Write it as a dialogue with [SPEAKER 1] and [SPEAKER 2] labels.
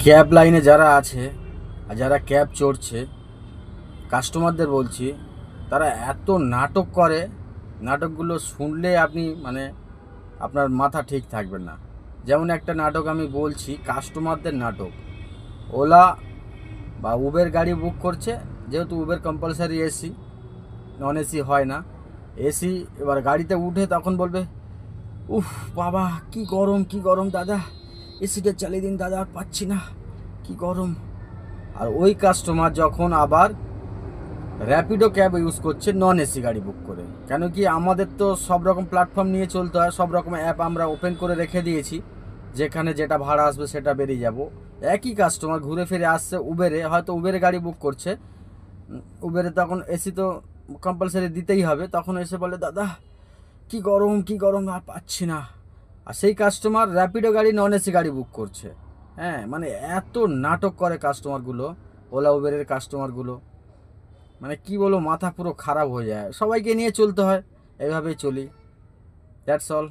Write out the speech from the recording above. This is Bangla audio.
[SPEAKER 1] ক্যাব লাইনে যারা আছে আর যারা ক্যাব চড়ছে কাস্টমারদের বলছি, তারা এত নাটক করে, নাটকগুলো শুনলে আপনি আপনার মাথা ঠিক থাকবে না। যেমন একটা নাটক আমি বলছি, কাস্টমারদের নাটক। ওলা বা উবের গাড়ি বুক করছে, যেহেতু Uber compulsory AC, non AC হয় না। এসি এবার গাড়িতে উঠে তখন বলবে, উফ বাবা কি গরম কি গরম দাদা, এসিটা চালিয়ে দিন দাদা, আর পাচ্ছি না, কি গরম। আর ওই কাস্টমার যখন আবার র্যাপিডো ক্যাব ইউজ করছে নন এসি গাড়ি বুক করে, কেন কি আমাদের তো সব রকম প্ল্যাটফর্ম নিয়ে চলতে হয়, সব রকম অ্যাপ আমরা ওপেন করে রেখে দিয়েছি, যেখানে যেটা ভাড়া আসবে সেটা বেরিয়ে যাব। একই কাস্টমার ঘুরে ফিরে আসছে উবেরে, হয়তো উবেরে গাড়ি বুক করছে, উবেরে তখন এসি তো কম্পালসারি দিতেই হবে, তখন এসে বলে দাদা কি গরম আর পাচ্ছি না। আর সেই কাস্টমার র্যাপিডো গাড়ি নন এসি গাড়ি বুক করছে। হ্যাঁ, এত নাটক করে কাস্টমারগুলো, ওলা উবেরের কাস্টমারগুলো, কি বলবো, মাথা পুরো খারাপ হয়ে যায়। সবাইকে নিয়ে চলতে হয়, এইভাবেই চলি। That's all.